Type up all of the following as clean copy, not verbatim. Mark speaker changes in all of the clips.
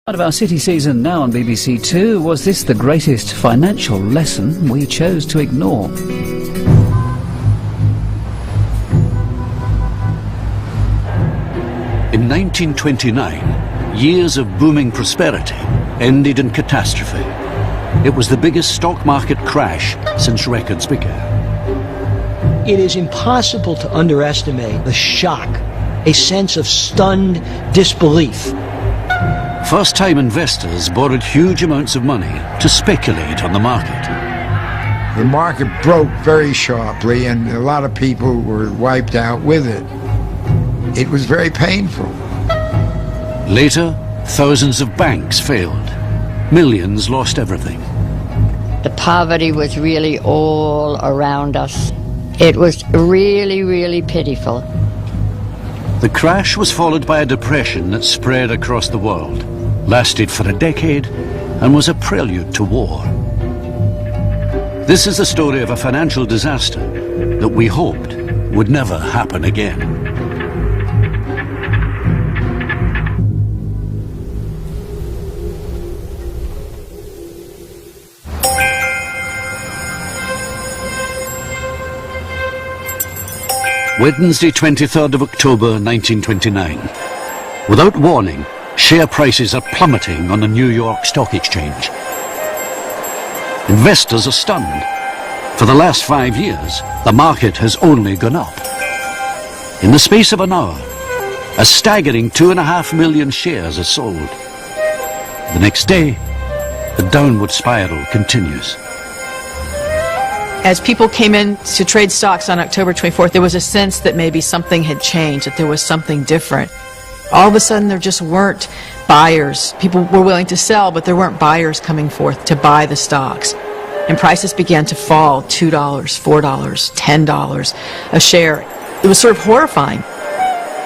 Speaker 1: Part of our City season now on BBC Two. Was this the greatest financial lesson we chose to ignore? In 1929, years of booming prosperity ended in catastrophe. It was the biggest stock market crash since records began.
Speaker 2: It is impossible to underestimate the shock, a sense of stunned disbelief.
Speaker 1: First-time investors borrowed huge amounts of money to speculate on the market.
Speaker 3: The market broke very sharply, and a lot of people were wiped out with it. It was very painful.
Speaker 1: Later, thousands of banks failed. Millions lost everything.
Speaker 4: The poverty was really all around us. It was really, really pitiful.
Speaker 1: The crash was followed by a depression that spread across the world, lasted for a decade, and was a prelude to war. This is the story of a financial disaster that we hoped would never happen again. Wednesday, 23rd of October, 1929. Without warning, share prices are plummeting on the New York Stock Exchange. Investors are stunned. For the last 5 years, the market has only gone up. In the space of an hour, a staggering 2.5 million shares are sold. The next day, the downward spiral continues.
Speaker 5: As people came in to trade stocks on October 24th, there was a sense that maybe something had changed, that there was something different. All of a sudden, there just weren't buyers. People were willing to sell, but there weren't buyers coming forth to buy the stocks. And prices began to fall, $2, $4, $10 a share. It was sort of horrifying.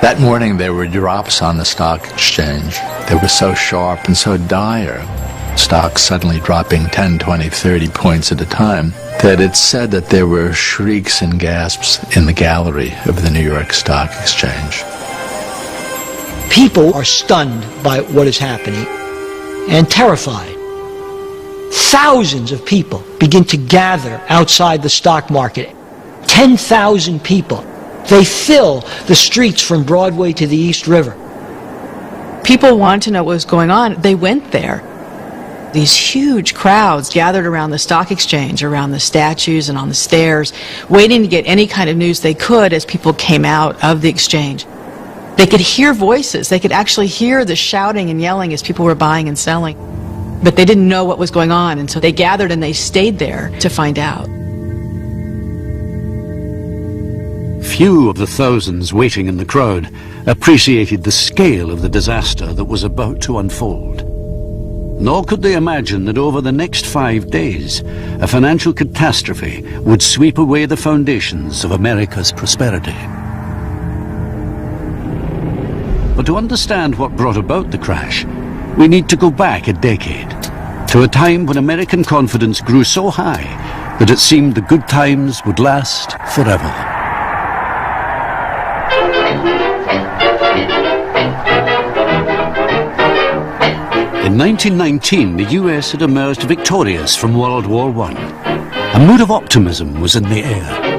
Speaker 6: That morning, there were drops on the stock exchange. They were so sharp and so dire, stocks suddenly dropping 10, 20, 30 points at a time, that it's said that there were shrieks and gasps in the gallery of the New York Stock Exchange.
Speaker 2: People are stunned by what is happening and terrified. Thousands of people begin to gather outside the stock market. 10,000 people. They fill the streets from Broadway to the East River.
Speaker 5: People wanted to know what was going on. They went there. These huge crowds gathered around the stock exchange, around the statues and on the stairs, waiting to get any kind of news they could as people came out of the exchange. They could hear voices. They could actually hear the shouting and yelling as people were buying and selling. But they didn't know what was going on, and so they gathered and they stayed there to find out.
Speaker 1: Few of the thousands waiting in the crowd appreciated the scale of the disaster that was about to unfold. Nor could they imagine that over the next 5 days, a financial catastrophe would sweep away the foundations of America's prosperity. But to understand what brought about the crash, we need to go back a decade, to a time when American confidence grew so high that it seemed the good times would last forever. In 1919, the US had emerged victorious from World War I. A mood of optimism was in the air.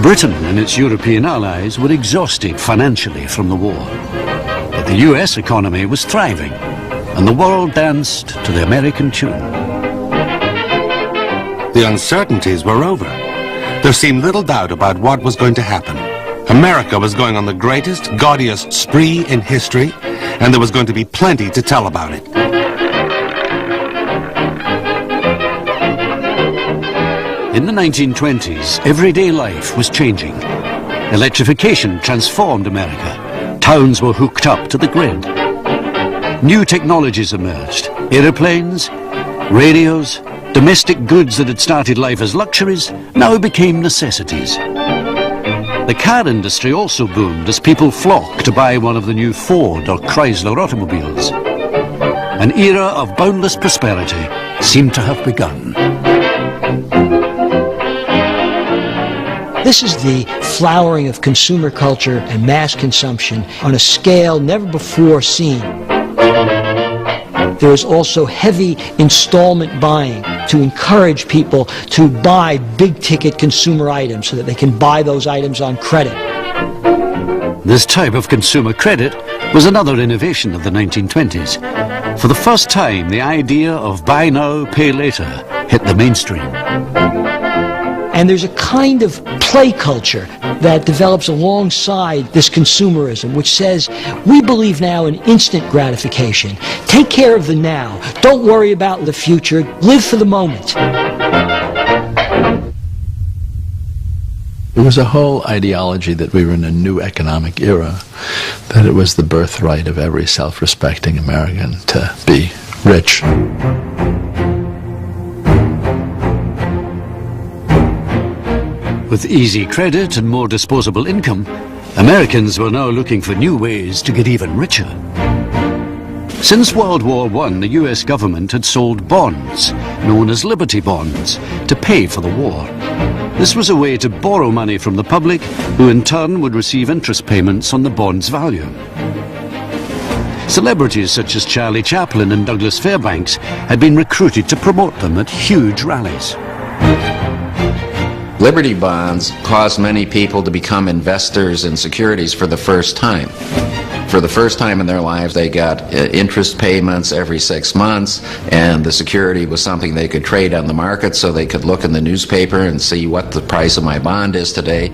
Speaker 1: Britain and its European allies were exhausted financially from the war. But the US economy was thriving, and the world danced to the American tune.
Speaker 7: The uncertainties were over. There seemed little doubt about what was going to happen. America was going on the greatest, gaudiest spree in history, and there was going to be plenty to tell about it.
Speaker 1: In the 1920s, everyday life was changing. Electrification transformed America. Towns were hooked up to the grid. New technologies emerged. Aeroplanes, radios, domestic goods that had started life as luxuries now became necessities. The car industry also boomed as people flocked to buy one of the new Ford or Chrysler automobiles. An era of boundless prosperity seemed to have begun.
Speaker 2: This is the flowering of consumer culture and mass consumption on a scale never before seen. there was also heavy installment buying to encourage people to buy big-ticket consumer items so that they can buy those items on credit.
Speaker 1: This type of consumer credit was another innovation of the 1920s. For the first time, the idea of buy now, pay later hit the mainstream.
Speaker 2: And there's a kind of play culture that develops alongside this consumerism, which says, we believe now in instant gratification. Take care of the now. Don't worry about the future. Live for the moment.
Speaker 6: There was a whole ideology that we were in a new economic era, that it was the birthright of every self-respecting American to be rich.
Speaker 1: With easy credit and more disposable income, Americans were now looking for new ways to get even richer. Since World War I, the US government had sold bonds, known as Liberty Bonds, to pay for the war. This was a way to borrow money from the public, who in turn would receive interest payments on the bond's value. Celebrities such as Charlie Chaplin and Douglas Fairbanks had been recruited to promote them at huge rallies.
Speaker 8: Liberty bonds caused many people to become investors in securities for the first time. For the first time in their lives, they got interest payments every 6 months, and the security was something they could trade on the market, so they could look in the newspaper and see what the price of my bond is today.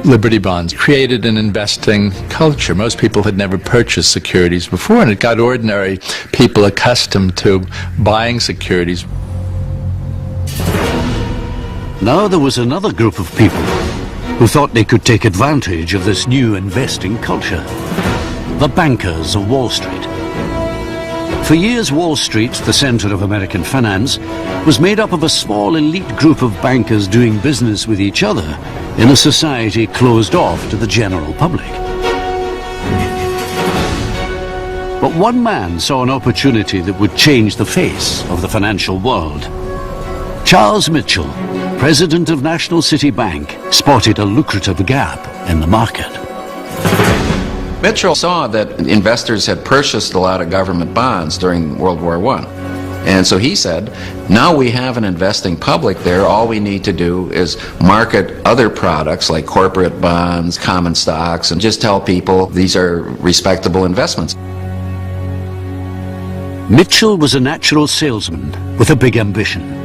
Speaker 6: Liberty bonds created an investing culture. Most people had never purchased securities before, and it got ordinary people accustomed to buying securities.
Speaker 1: Now there was another group of people who thought they could take advantage of this new investing culture. The bankers of Wall Street. For years, Wall Street, the center of American finance, was made up of a small elite group of bankers doing business with each other in a society closed off to the general public. But one man saw an opportunity that would change the face of the financial world. Charles Mitchell, president of National City Bank, spotted a lucrative gap in the market.
Speaker 8: Mitchell saw that investors had purchased a lot of government bonds during World War I. And so he said, now we have an investing public there, all we need to do is market other products like corporate bonds, common stocks, and just tell people these are respectable investments.
Speaker 1: Mitchell was a natural salesman with a big ambition.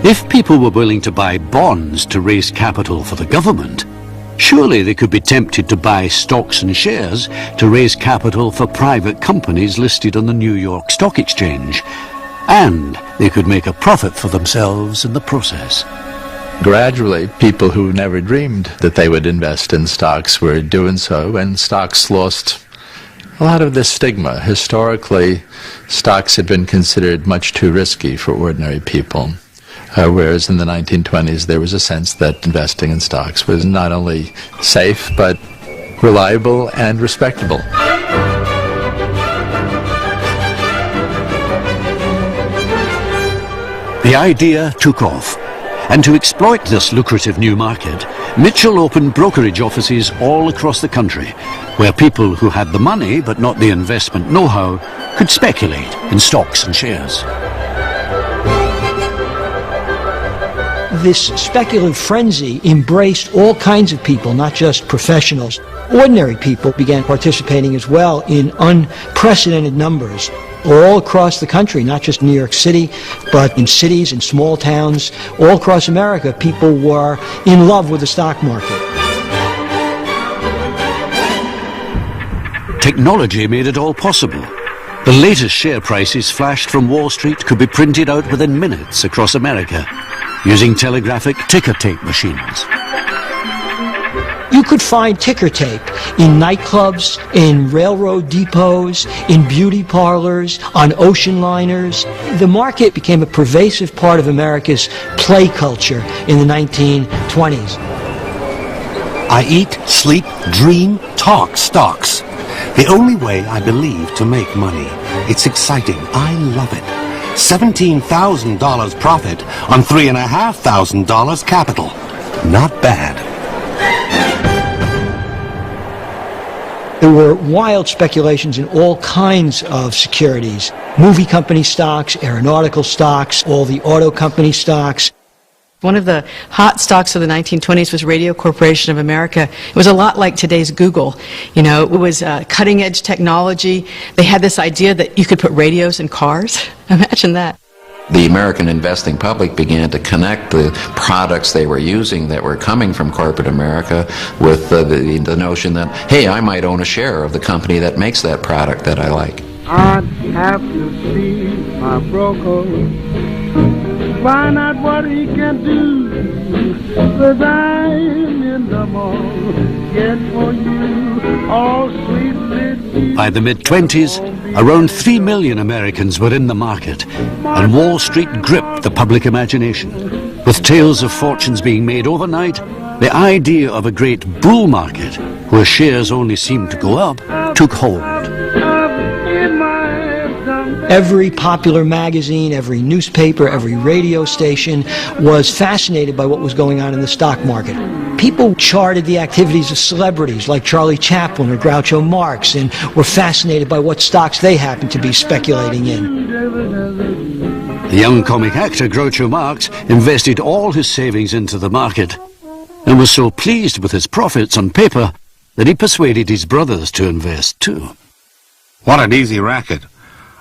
Speaker 1: If people were willing to buy bonds to raise capital for the government, surely they could be tempted to buy stocks and shares to raise capital for private companies listed on the New York Stock Exchange. And they could make a profit for themselves in the process.
Speaker 6: Gradually, people who never dreamed that they would invest in stocks were doing so, and stocks lost a lot of this stigma. Historically, stocks had been considered much too risky for ordinary people. Whereas in the 1920s, there was a sense that investing in stocks was not only safe, but reliable and respectable.
Speaker 1: The idea took off, and to exploit this lucrative new market, Mitchell opened brokerage offices all across the country, where people who had the money but not the investment know-how could speculate in stocks and shares.
Speaker 2: This speculative frenzy embraced all kinds of people, not just professionals. Ordinary people began participating as well in unprecedented numbers all across the country, not just New York City, but in cities and small towns all across America. People were in love with the stock market.
Speaker 1: Technology made it all possible. The latest share prices flashed from Wall Street could be printed out within minutes across America, using telegraphic ticker tape machines.
Speaker 2: You could find ticker tape in nightclubs, in railroad depots, in beauty parlors, on ocean liners. The market became a pervasive part of America's play culture in the 1920s.
Speaker 7: I eat, sleep, dream, talk stocks. The only way I believe to make money. It's exciting. I love it. $17,000 profit on $3,500 capital. Not bad.
Speaker 2: There were wild speculations in all kinds of securities. movie company stocks, aeronautical stocks, all the auto company stocks.
Speaker 5: One of the hot stocks of the 1920s was Radio Corporation of America. It was a lot like today's Google. You know, it was cutting-edge technology. They had this idea that you could put radios in cars. Imagine that.
Speaker 8: The American investing public began to connect the products they were using that were coming from corporate America with the notion that, hey, I might own a share of the company that makes that product that I like.
Speaker 9: I'd have to see my broker, find out what he can do, 'cause I'm in the mall, get for you all sweet little.
Speaker 1: By the mid-20s, around 3 million Americans were in the market, and Wall Street gripped the public imagination. With tales of fortunes being made overnight, the idea of a great bull market, where shares only seemed to go up, took hold.
Speaker 2: Every popular magazine, every newspaper, every radio station was fascinated by what was going on in the stock market. People charted the activities of celebrities like Charlie Chaplin or Groucho Marx and were fascinated by what stocks they happened to be speculating in.
Speaker 1: The young comic actor Groucho Marx invested all his savings into the market and was so pleased with his profits on paper that he persuaded his brothers to invest too.
Speaker 7: What an easy racket.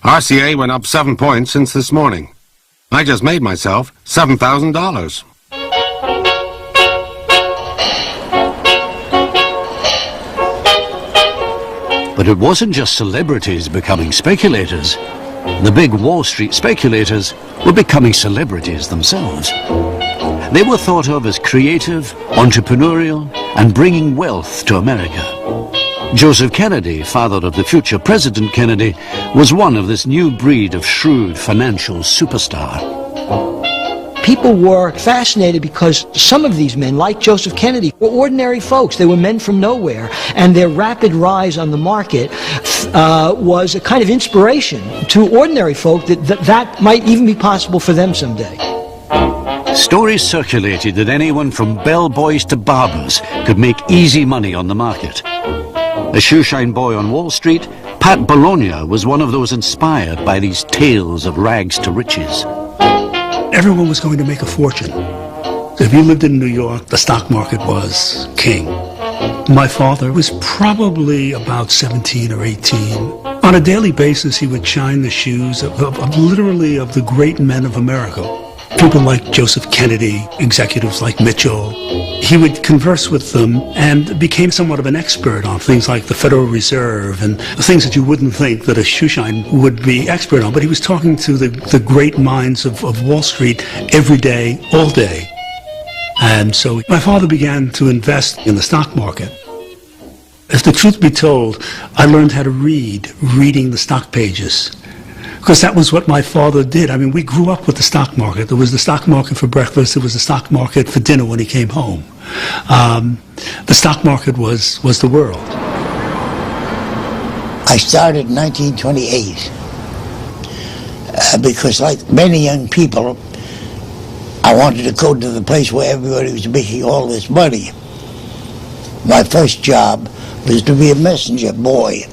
Speaker 7: RCA went up 7 points since this morning. I just made myself $7,000.
Speaker 1: But it wasn't just celebrities becoming speculators. The big Wall Street speculators were becoming celebrities themselves. They were thought of as creative, entrepreneurial, and bringing wealth to America. Joseph Kennedy, father of the future President Kennedy, was one of this new breed of shrewd financial superstar.
Speaker 2: People were fascinated because some of these men, like Joseph Kennedy, were ordinary folks. They were men from nowhere, and their rapid rise on the market was a kind of inspiration to ordinary folk that might even be possible for them someday.
Speaker 1: Stories circulated that anyone from bellboys to barbers could make easy money on the market. A shoeshine boy on Wall Street, Pat Bologna was one of those inspired by these tales of rags to riches.
Speaker 10: Everyone was going to make a fortune. If you lived in New York, the stock market was king. My father was probably about 17 or 18. On a daily basis, he would shine the shoes of the great men of America. People like Joseph Kennedy, executives like Mitchell. He would converse with them and became somewhat of an expert on things like the Federal Reserve and things that you wouldn't think that a shoeshine would be expert on. But he was talking to the great minds of Wall Street every day, all day. And so my father began to invest in the stock market. If the truth be told, I learned how to reading the stock pages. Because that was what my father did. I mean, we grew up with the stock market. There was the stock market for breakfast. There was the stock market for dinner when he came home. The stock market was the world.
Speaker 11: I started in 1928 because, like many young people, I wanted to go to the place where everybody was making all this money. My first job was to be a messenger boy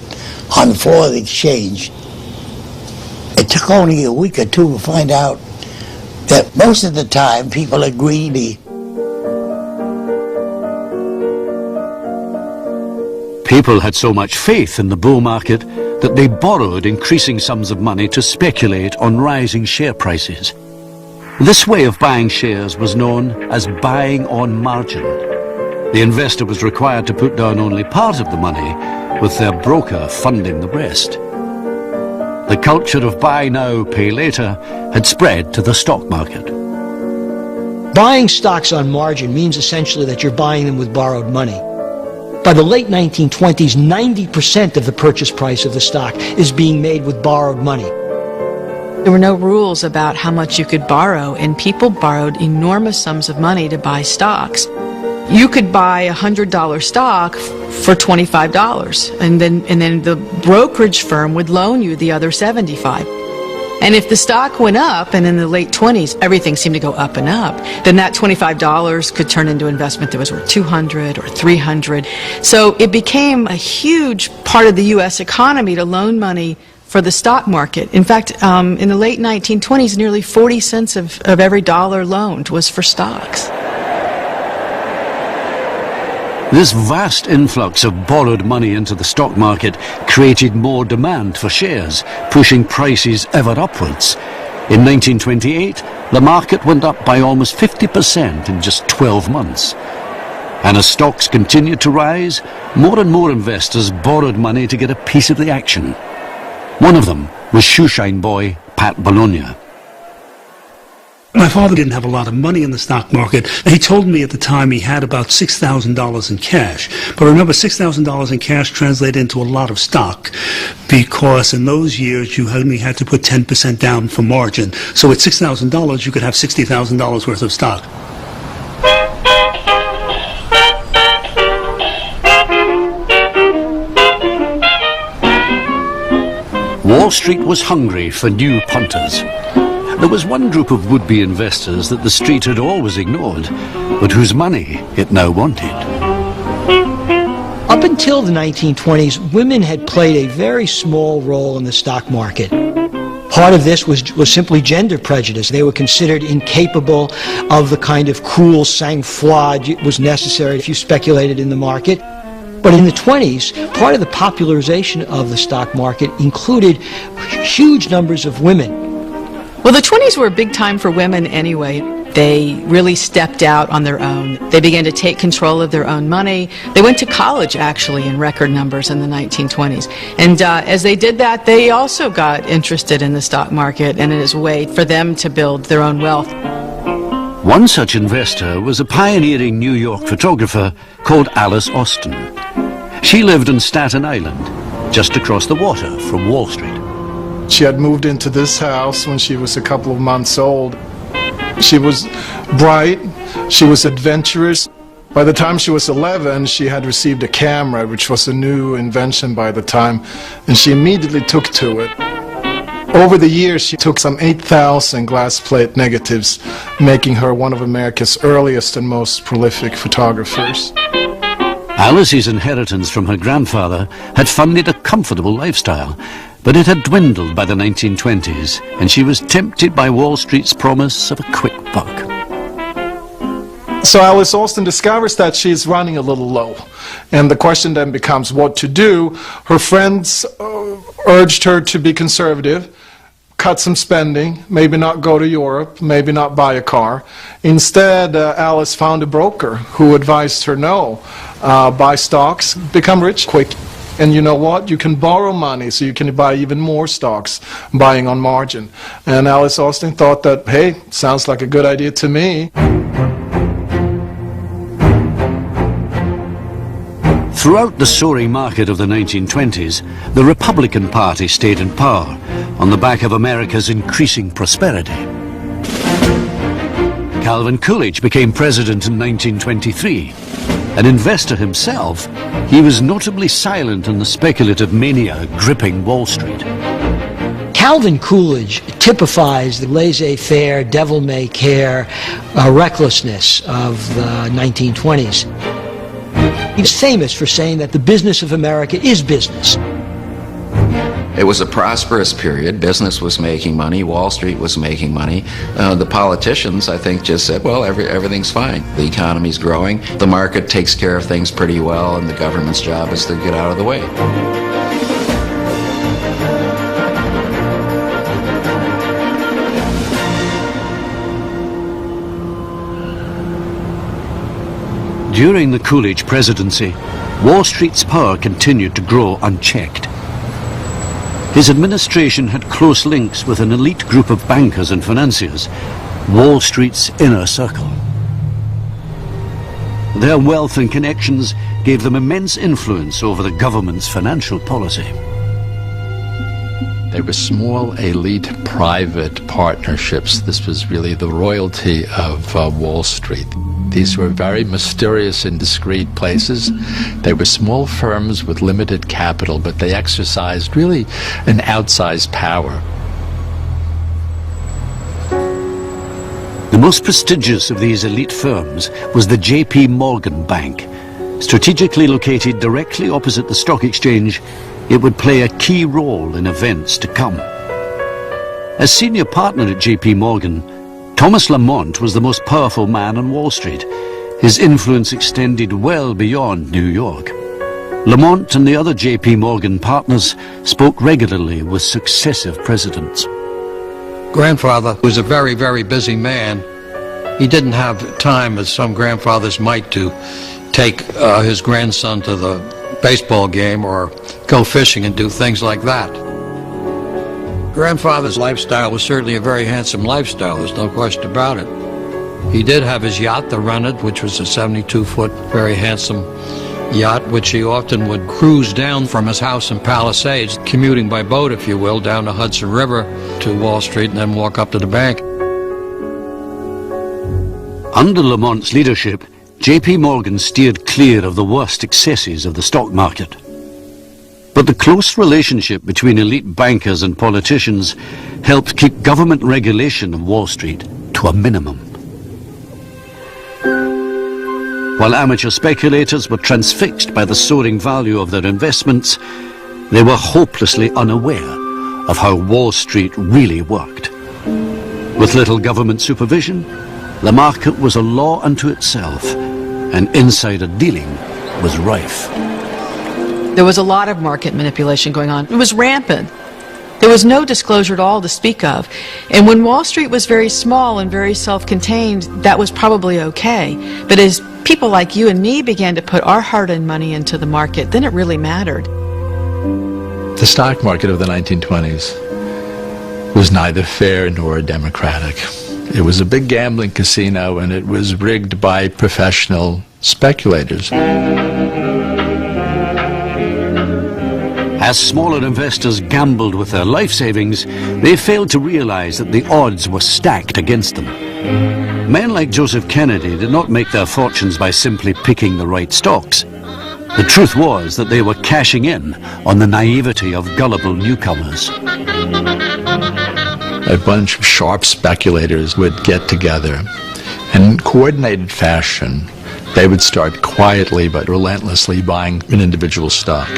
Speaker 11: on the floor of the exchange. It took only a week or two to find out that most of the time people are greedy.
Speaker 1: People had so much faith in the bull market that they borrowed increasing sums of money to speculate on rising share prices. This way of buying shares was known as buying on margin. The investor was required to put down only part of the money, with their broker funding the rest. The culture of buy now, pay later had spread to the stock market.
Speaker 2: Buying stocks on margin means essentially that you're buying them with borrowed money. By the late 1920s, 90% of the purchase price of the stock is being made with borrowed money.
Speaker 5: There were no rules about how much you could borrow, and people borrowed enormous sums of money to buy stocks. You could buy a $100 stock for $25, and then the brokerage firm would loan you the other $75. And if the stock went up, and in the late 20s everything seemed to go up and up, then that $25 could turn into investment that was worth $200 or $300. So it became a huge part of the U.S. economy to loan money for the stock market. In fact, in the late 1920s, nearly 40 cents of every dollar loaned was for stocks.
Speaker 1: This vast influx of borrowed money into the stock market created more demand for shares, pushing prices ever upwards. In 1928, the market went up by almost 50% in just 12 months. And as stocks continued to rise, more and more investors borrowed money to get a piece of the action. One of them was shoeshine boy Pat Bologna.
Speaker 10: My father didn't have a lot of money in the stock market. He told me at the time he had about $6,000 in cash. But remember, $6,000 in cash translated into a lot of stock because in those years you only had to put 10% down for margin. So at $6,000 you could have $60,000 worth of stock.
Speaker 1: Wall Street was hungry for new punters. There was one group of would-be investors that the street had always ignored, but whose money it now wanted.
Speaker 2: Up until the 1920s, women had played a very small role in the stock market. Part of this was simply gender prejudice. They were considered incapable of the kind of cool sang-froid was necessary if you speculated in the market. But in the 20s, part of the popularization of the stock market included huge numbers of women.
Speaker 5: Well, the 20s were a big time for women anyway. They really stepped out on their own. They began to take control of their own money. They went to college, actually, in record numbers in the 1920s. And as they did that, they also got interested in the stock market and as a way for them to build their own wealth.
Speaker 1: One such investor was a pioneering New York photographer called Alice Austin. She lived on Staten Island, just across the water from Wall Street.
Speaker 12: She had moved into this house when she was a couple of months old. She was bright, she was adventurous. By the time she was 11, she had received a camera, which was a new invention by the time, and she immediately took to it. Over the years, she took some 8,000 glass plate negatives, making her one of America's earliest and most prolific photographers.
Speaker 1: Alice's inheritance from her grandfather had funded a comfortable lifestyle, but it had dwindled by the 1920s, and she was tempted by Wall Street's promise of a quick buck.
Speaker 12: So Alice Austin discovers that she's running a little low, and the question then becomes what to do. Her friends urged her to be conservative, cut some spending, maybe not go to Europe, maybe not buy a car. Instead, Alice found a broker who advised her no, buy stocks, become rich quick. And you know what? You can borrow money so you can buy even more stocks, buying on margin. And Alice Austin thought that, hey, sounds like a good idea to me.
Speaker 1: Throughout the soaring market of the 1920s, the Republican Party stayed in power on the back of America's increasing prosperity. Calvin Coolidge became president in 1923. An investor himself, he was notably silent on the speculative mania gripping Wall Street.
Speaker 2: Calvin Coolidge typifies the laissez-faire, devil-may-care recklessness of the 1920s. He was famous for saying that the business of America is business.
Speaker 8: It was a prosperous period. Business was making money. Wall Street was making money. The politicians, I think, just said, well, everything's fine. The economy's growing. The market takes care of things pretty well, and the government's job is to get out of the way.
Speaker 1: During the Coolidge presidency, Wall Street's power continued to grow unchecked. His administration had close links with an elite group of bankers and financiers, Wall Street's inner circle. Their wealth and connections gave them immense influence over the government's financial policy.
Speaker 6: They were small, elite, private partnerships. This was really the royalty of Wall Street. These were very mysterious and discreet places. They were small firms with limited capital, but they exercised really an outsized power.
Speaker 1: The most prestigious of these elite firms was the J.P. Morgan Bank, strategically located directly opposite the stock exchange it would play a key role in events to come. As senior partner at JP Morgan, Thomas Lamont was the most powerful man on Wall Street. His influence extended well beyond New York. Lamont and the other JP Morgan partners spoke regularly with successive presidents.
Speaker 13: Grandfather was a very, very busy man. He didn't have time, as some grandfathers might, to take his grandson to the baseball game or go fishing and do things like that. Grandfather's lifestyle was certainly a very handsome lifestyle, there's no question about it. He did have his yacht, the Rennet, which was a 72-foot, very handsome yacht, which he often would cruise down from his house in Palisades, commuting by boat, if you will, down the Hudson River to Wall Street and then walk up to the bank.
Speaker 1: Under Lamont's leadership, JP Morgan steered clear of the worst excesses of the stock market. But the close relationship between elite bankers and politicians helped keep government regulation of Wall Street to a minimum. While amateur speculators were transfixed by the soaring value of their investments, they were hopelessly unaware of how Wall Street really worked. With little government supervision, the market was a law unto itself, and insider dealing was rife.
Speaker 5: There was a lot of market manipulation going on. It was rampant. There was no disclosure at all to speak of. And when Wall Street was very small and very self-contained, that was probably okay. But as people like you and me began to put our hard-earned money into the market, then it really mattered.
Speaker 6: The stock market of the 1920s was neither fair nor democratic. It was a big gambling casino, and it was rigged by professional speculators.
Speaker 1: As smaller investors gambled with their life savings, they failed to realize that the odds were stacked against them. Men like Joseph Kennedy did not make their fortunes by simply picking the right stocks. The truth was that they were cashing in on the naivety of gullible newcomers.
Speaker 6: A bunch of sharp speculators would get together, and in coordinated fashion, they would start quietly but relentlessly buying an individual stock.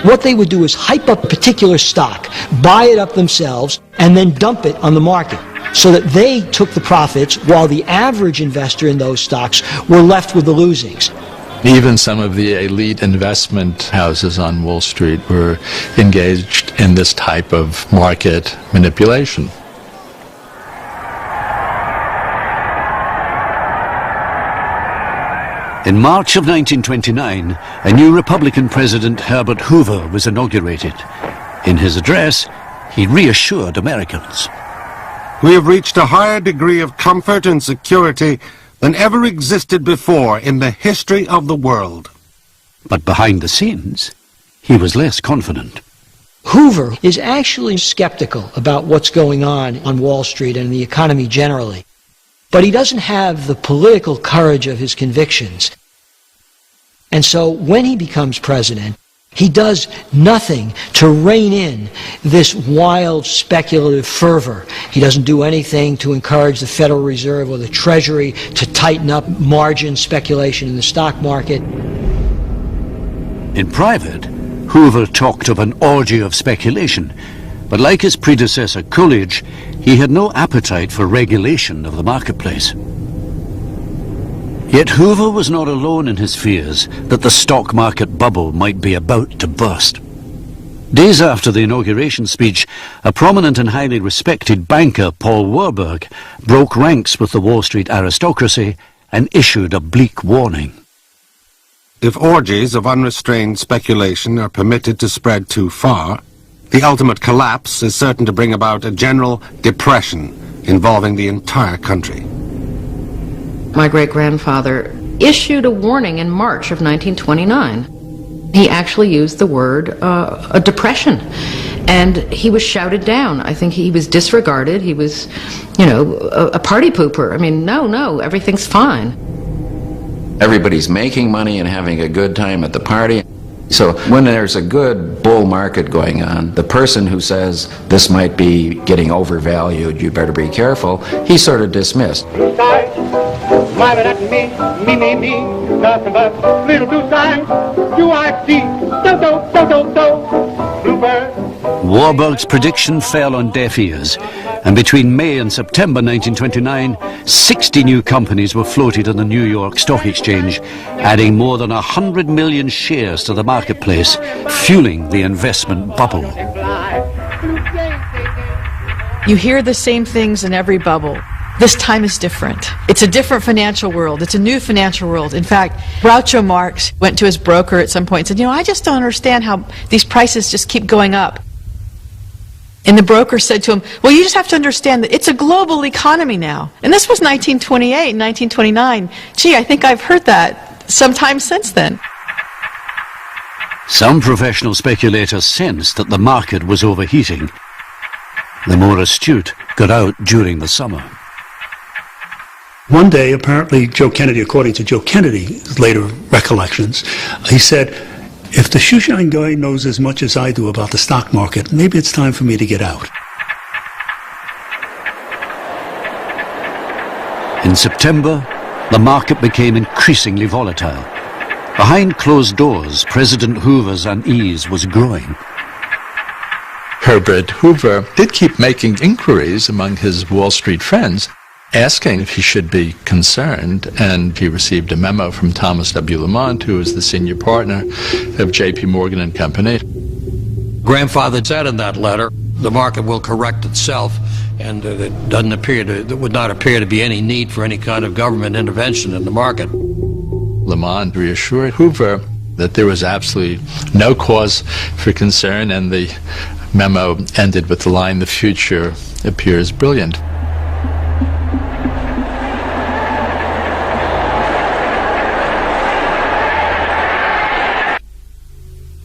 Speaker 2: What they would do is hype up a particular stock, buy it up themselves, and then dump it on the market so that they took the profits while the average investor in those stocks were left with the losings.
Speaker 6: Even some of the elite investment houses on Wall Street were engaged in this type of market manipulation.
Speaker 1: In March of 1929, a new Republican president, Herbert Hoover, was inaugurated. In his address, he reassured Americans.
Speaker 7: We have reached a higher degree of comfort and security than ever existed before in the history of the world.
Speaker 1: But behind the scenes, he was less confident.
Speaker 2: Hoover is actually skeptical about what's going on Wall Street and the economy generally. But he doesn't have the political courage of his convictions. And so when he becomes president, he does nothing to rein in this wild speculative fervor. He doesn't do anything to encourage the Federal Reserve or the Treasury to tighten up margin speculation in the stock market.
Speaker 1: In private, Hoover talked of an orgy of speculation, but like his predecessor Coolidge, he had no appetite for regulation of the marketplace. Yet Hoover was not alone in his fears that the stock market bubble might be about to burst. Days after the inauguration speech, a prominent and highly respected banker, Paul Warburg, broke ranks with the Wall Street aristocracy and issued a bleak warning.
Speaker 7: If orgies of unrestrained speculation are permitted to spread too far, the ultimate collapse is certain to bring about a general depression involving the entire country.
Speaker 14: My great-grandfather issued a warning in March of 1929. He actually used the word a depression, and he was shouted down. I think he was disregarded. He was, a party pooper. I mean, no, everything's fine.
Speaker 8: Everybody's making money and having a good time at the party. So when there's a good bull market going on, the person who says this might be getting overvalued, you better be careful, he's sort of dismissed.
Speaker 9: smiling at me, nothing but little blue signs. Do I see? Bluebird.
Speaker 1: Warburg's prediction fell on deaf ears, and between May and September 1929, 60 new companies were floated on the New York Stock Exchange, adding more than 100 million shares to the marketplace, fueling the investment bubble.
Speaker 5: You hear the same things in every bubble. This time is different. It's a different financial world. It's a new financial world. In fact, Groucho Marx went to his broker at some point and said, you know, I just don't understand how these prices just keep going up. And the broker said to him, well, you just have to understand that it's a global economy now. And this was 1928, 1929. Gee, I think I've heard that sometime since then.
Speaker 1: Some professional speculators sensed that the market was overheating. The more astute got out during the summer.
Speaker 10: One day, apparently, Joe Kennedy, according to Joe Kennedy's later recollections, he said, if the shoeshine guy knows as much as I do about the stock market, maybe it's time for me to get out.
Speaker 1: In September, the market became increasingly volatile. Behind closed doors, President Hoover's unease was growing.
Speaker 6: Herbert Hoover did keep making inquiries among his Wall Street friends, asking if he should be concerned, and he received a memo from Thomas W. Lamont, who was the senior partner of J.P. Morgan and Company.
Speaker 13: Grandfather said in that letter, the market will correct itself, and there would not appear to be any need for any kind of government intervention in the market.
Speaker 6: Lamont reassured Hoover that there was absolutely no cause for concern, and the memo ended with the line, "The future appears brilliant."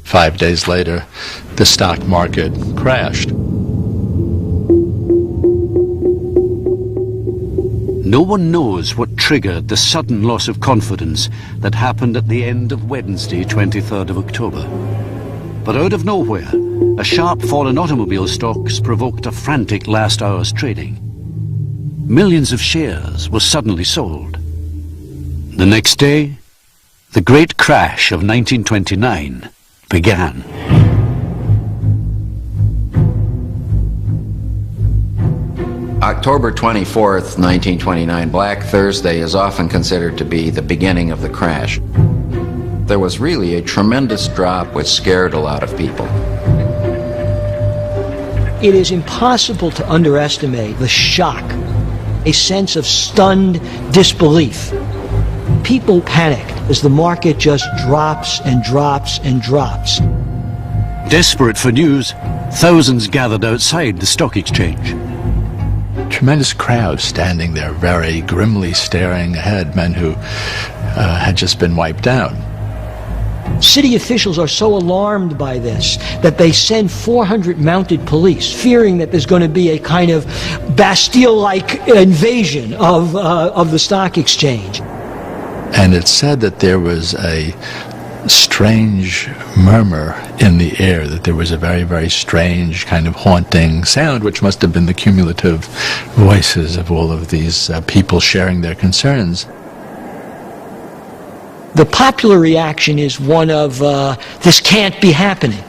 Speaker 6: Five days later, the stock market crashed.
Speaker 1: No one knows what triggered the sudden loss of confidence that happened at the end of Wednesday, 23rd of October. But out of nowhere, a sharp fall in automobile stocks provoked a frantic last hour's trading. Millions of shares were suddenly sold. The next day, the great crash of 1929 began.
Speaker 8: October 24th, 1929, Black Thursday, is often considered to be the beginning of the crash. There was really a tremendous drop which scared a lot of people.
Speaker 2: It is impossible to underestimate the shock, a sense of stunned disbelief. People panicked as the market just drops and drops and drops.
Speaker 1: Desperate for news, thousands gathered outside the stock exchange.
Speaker 6: Tremendous crowd standing there, very grimly staring ahead, men who had just been wiped out.
Speaker 2: City officials are so alarmed by this that they send 400 mounted police, fearing that there's going to be a kind of Bastille-like invasion of the stock exchange.
Speaker 6: And it's said that there was a strange murmur in the air, that there was a very, very strange kind of haunting sound, which must have been the cumulative voices of all of these people sharing their concerns.
Speaker 2: The popular reaction is one of, this can't be happening.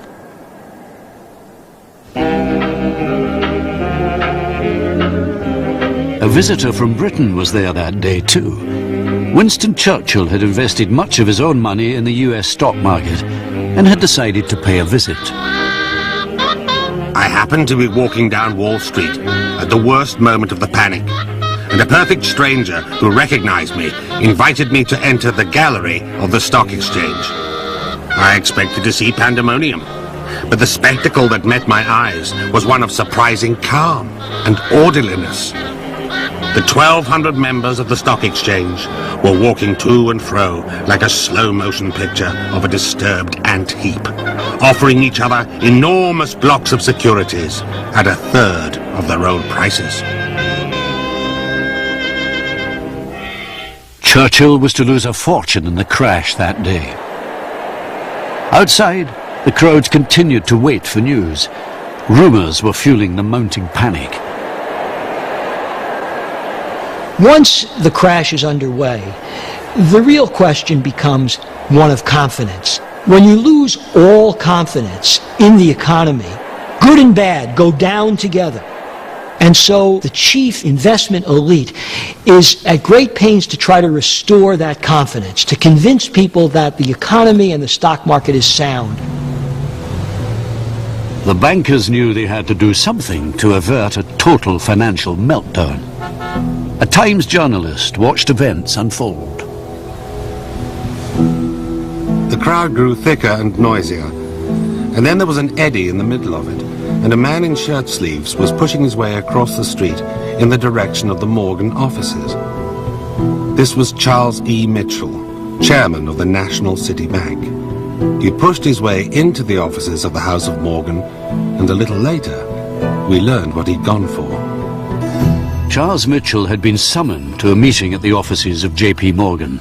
Speaker 1: A visitor from Britain was there that day too. Winston Churchill had invested much of his own money in the US stock market and had decided to pay a visit.
Speaker 7: I happened to be walking down Wall Street at the worst moment of the panic, and a perfect stranger who recognized me invited me to enter the gallery of the stock exchange. I expected to see pandemonium, but the spectacle that met my eyes was one of surprising calm and orderliness. The 1,200 members of the stock exchange were walking to and fro like a slow-motion picture of a disturbed ant heap, offering each other enormous blocks of securities at a third of their own prices.
Speaker 1: Churchill was to lose a fortune in the crash that day. Outside, the crowds continued to wait for news. Rumours were fueling the mounting panic.
Speaker 2: Once the crash is underway, the real question becomes one of confidence. When you lose all confidence in the economy, good and bad go down together. And so the chief investment elite is at great pains to try to restore that confidence, to convince people that the economy and the stock market is sound.
Speaker 1: The bankers knew they had to do something to avert a total financial meltdown. A Times journalist watched events unfold.
Speaker 7: The crowd grew thicker and noisier, and then there was an eddy in the middle of it, and a man in shirt sleeves was pushing his way across the street in the direction of the Morgan offices. This was Charles E. Mitchell, chairman of the National City Bank. He pushed his way into the offices of the House of Morgan, and a little later, we learned what he'd gone for.
Speaker 1: Charles Mitchell had been summoned to a meeting at the offices of J.P. Morgan.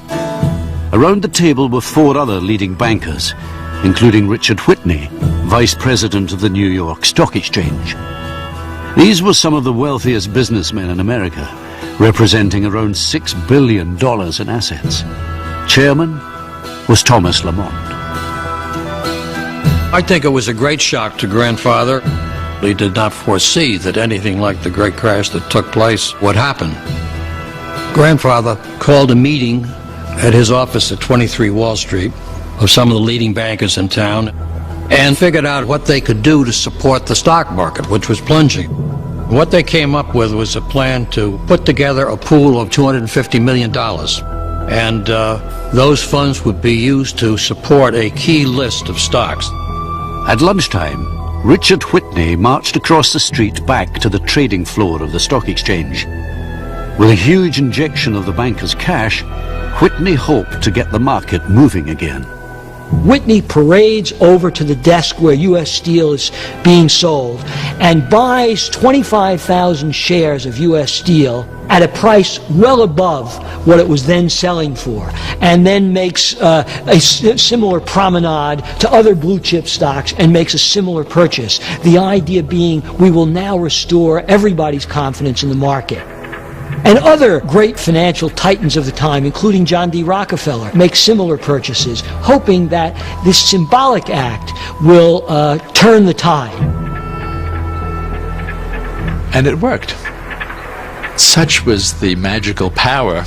Speaker 1: Around the table were 4 other leading bankers, including Richard Whitney, vice president of the New York Stock Exchange. These were some of the wealthiest businessmen in America, representing around $6 billion in assets. Chairman was Thomas Lamont.
Speaker 13: I think it was a great shock to Grandfather. He did not foresee that anything like the great crash that took place would happen. Grandfather called a meeting at his office at 23 Wall Street of some of the leading bankers in town and figured out what they could do to support the stock market, which was plunging. What they came up with was a plan to put together a pool of $250 million. And those funds would be used to support a key list of stocks.
Speaker 1: At lunchtime, Richard Whitney marched across the street back to the trading floor of the stock exchange. With a huge injection of the bankers' cash, Whitney hoped to get the market moving again.
Speaker 2: Whitney parades over to the desk where U.S. Steel is being sold and buys 25,000 shares of U.S. Steel at a price well above what it was then selling for, and then makes a similar promenade to other blue chip stocks and makes a similar purchase. The idea being we will now restore everybody's confidence in the market. And other great financial titans of the time, including John D. Rockefeller, make similar purchases, hoping that this symbolic act will turn the tide.
Speaker 6: And it worked. Such was the magical power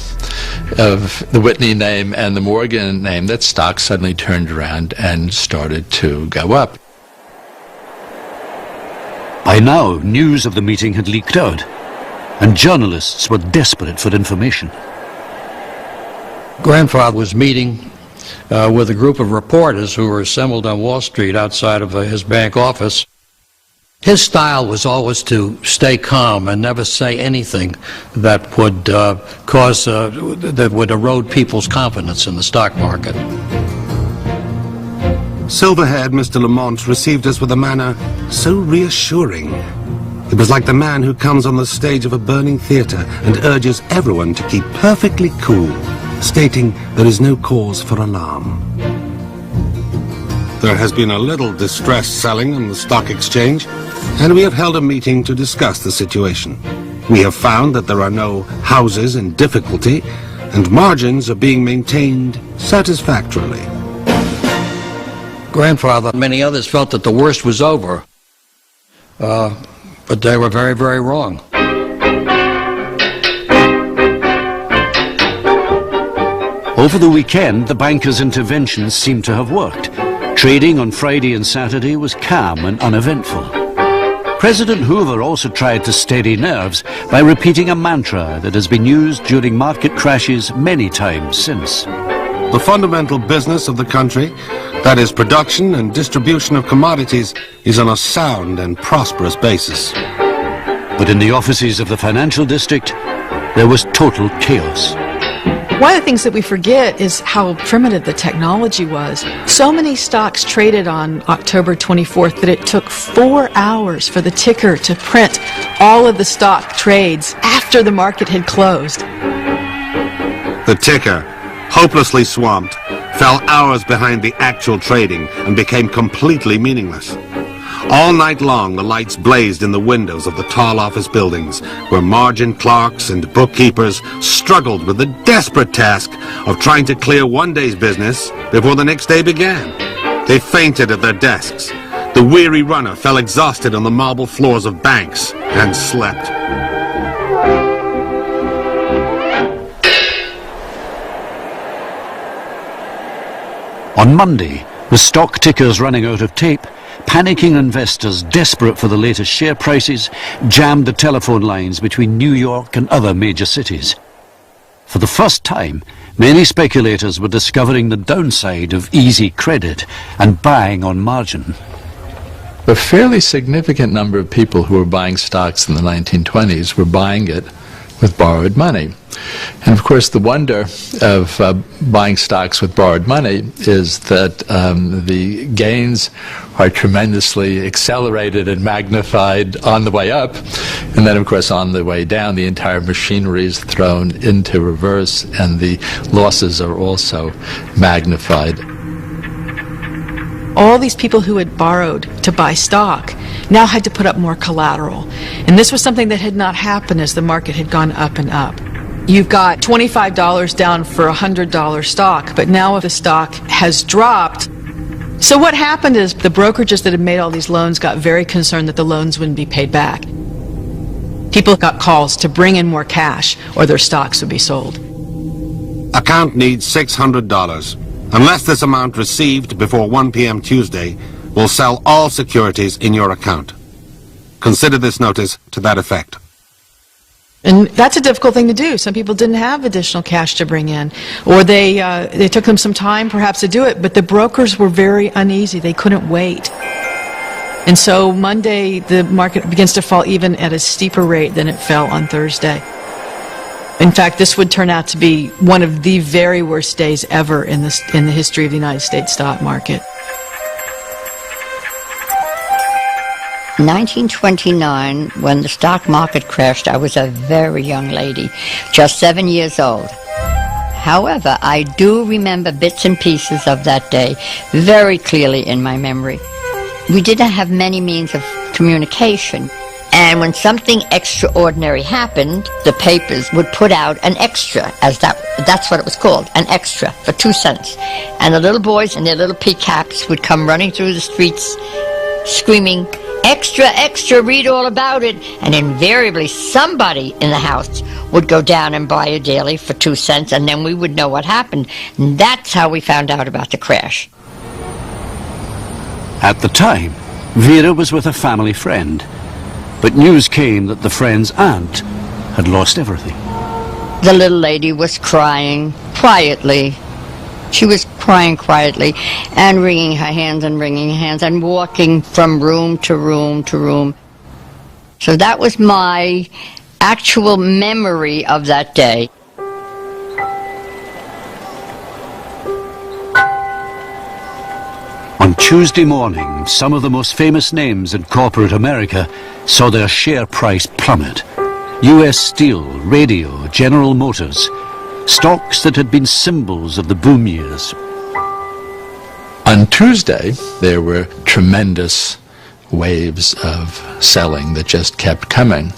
Speaker 6: of the Whitney name and the Morgan name that stocks suddenly turned around and started to go up.
Speaker 1: By now, news of the meeting had leaked out, and journalists were desperate for information.
Speaker 13: Grandfather was meeting with a group of reporters who were assembled on Wall Street outside of his bank office. His style was always to stay calm and never say anything that would that would erode people's confidence in the stock market.
Speaker 7: Silver-haired Mr. Lamont received us with a manner so reassuring. It was like the man who comes on the stage of a burning theatre and urges everyone to keep perfectly cool, stating there is no cause for alarm. There has been a little distressed selling on the stock exchange, and we have held a meeting to discuss the situation. We have found that there are no houses in difficulty, and margins are being maintained satisfactorily.
Speaker 13: Grandfather and many others felt that the worst was over. But they were very, very wrong.
Speaker 1: Over the weekend, the bankers' interventions seemed to have worked. Trading on Friday and Saturday was calm and uneventful. President Hoover also tried to steady nerves by repeating a mantra that has been used during market crashes many times since.
Speaker 7: The fundamental business of the country, that is production and distribution of commodities, is on a sound and prosperous basis.
Speaker 1: But in the offices of the financial district, there was total chaos.
Speaker 5: One of the things that we forget is how primitive the technology was. So many stocks traded on October 24th that it took 4 hours for the ticker to print all of the stock trades after the market had closed.
Speaker 7: The ticker, hopelessly swamped, fell hours behind the actual trading and became completely meaningless. All night long, the lights blazed in the windows of the tall office buildings, where margin clerks and bookkeepers struggled with the desperate task of trying to clear one day's business before the next day began. They fainted at their desks. The weary runner fell exhausted on the marble floors of banks and slept.
Speaker 1: On Monday, with stock tickers running out of tape, panicking investors desperate for the latest share prices jammed the telephone lines between New York and other major cities. For the first time, many speculators were discovering the downside of easy credit and buying on margin.
Speaker 6: A fairly significant number of people who were buying stocks in the 1920s were buying it with borrowed money. And of course, the wonder of buying stocks with borrowed money is that the gains are tremendously accelerated and magnified on the way up, and then of course on the way down the entire machinery is thrown into reverse and the losses are also magnified.
Speaker 5: All these people who had borrowed to buy stock now had to put up more collateral. And this was something that had not happened as the market had gone up and up. You've got $25 down for a $100 stock, but now if the stock has dropped. So what happened is the brokerages that had made all these loans got very concerned that the loans wouldn't be paid back. People got calls to bring in more cash or their stocks would be sold.
Speaker 7: Account needs $600. Unless this amount received before 1 p.m. Tuesday, will sell all securities in your account. Consider this notice to that effect.
Speaker 5: And that's a difficult thing to do. Some people didn't have additional cash to bring in, or they took them some time perhaps to do it, but the brokers were very uneasy. They couldn't wait. And so Monday, the market begins to fall even at a steeper rate than it fell on Thursday. In fact, this would turn out to be one of the very worst days ever in the history of the United States stock market.
Speaker 4: 1929, when the stock market crashed, I was a very young lady, just 7 years old. However, I do remember bits and pieces of that day very clearly in my memory. We didn't have many means of communication. And when something extraordinary happened, the papers would put out an extra, that's what it was called, an extra, for 2 cents. And the little boys in their little pea caps would come running through the streets, screaming, "Extra, extra, read all about it." And invariably somebody in the house would go down and buy a daily for 2 cents, and then we would know what happened. And that's how we found out about the crash.
Speaker 1: At the time, Vera was with a family friend. But news came that the friend's aunt had lost everything.
Speaker 4: The little lady was crying quietly. She was crying quietly and wringing her hands and walking from room to room to room. So that was my actual memory of that day.
Speaker 1: On Tuesday morning, some of the most famous names in corporate America saw their share price plummet. U.S. Steel, Radio, General Motors, stocks that had been symbols of the boom years.
Speaker 6: On Tuesday, there were tremendous waves of selling that just kept coming.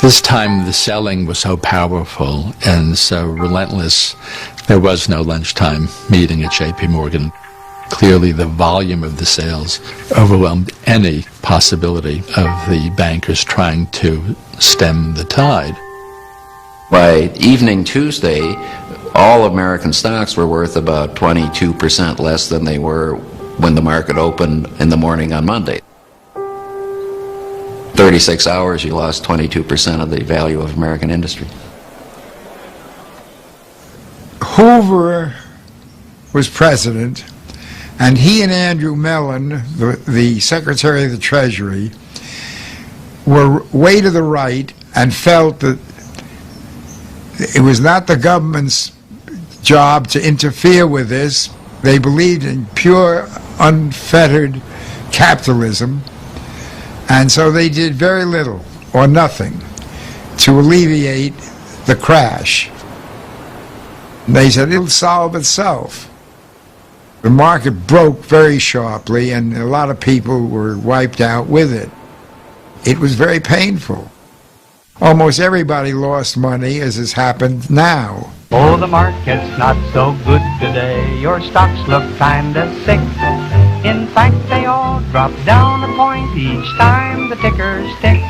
Speaker 6: This time the selling was so powerful and so relentless, there was no lunchtime meeting at J.P. Morgan. Clearly the volume of the sales overwhelmed any possibility of the bankers trying to stem the tide.
Speaker 8: By evening Tuesday, all American stocks were worth about 22% less than they were when the market opened in the morning on Monday. 36 hours, you lost 22% of the value of American industry.
Speaker 3: Hoover was president, and he and Andrew Mellon, the Secretary of the Treasury, were way to the right and felt that it was not the government's job to interfere with this. They believed in pure, unfettered capitalism, and so they did very little or nothing to alleviate the crash. They said it'll solve itself. The market broke very sharply, and a lot of people were wiped out with it. It was very painful. Almost everybody lost money, as has happened now.
Speaker 15: Oh, the market's not so good today. Your stocks look kinda sick. In fact, they all drop down a point each time the tickers tick.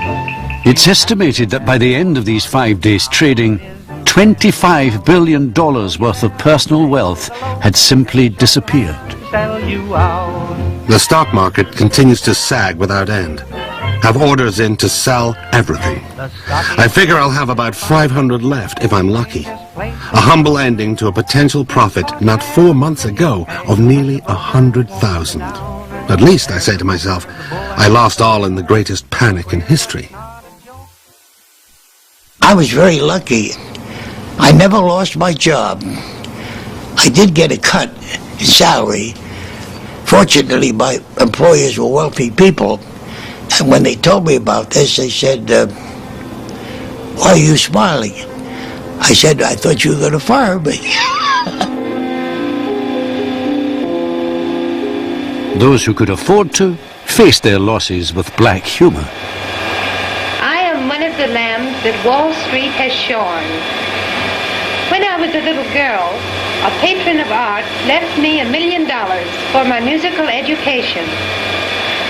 Speaker 1: It's estimated that by the end of these 5 days trading, $25 billion worth of personal wealth had simply disappeared.
Speaker 15: Sell you out.
Speaker 7: The stock market continues to sag without end. Have orders in to sell everything. I figure I'll have about 500 left if I'm lucky. A humble ending to a potential profit not 4 months ago of nearly 100,000. At least, I say to myself, I lost all in the greatest panic in history.
Speaker 11: I was very lucky. I never lost my job. I did get a cut in salary. Fortunately, my employers were wealthy people. And when they told me about this, they said, why are you smiling? I said, I thought you were going to fire me.
Speaker 1: Those who could afford to faced their losses with black humor.
Speaker 16: I am one of the lambs that Wall Street has shorn. When I was a little girl, a patron of art left me $1 million for my musical education.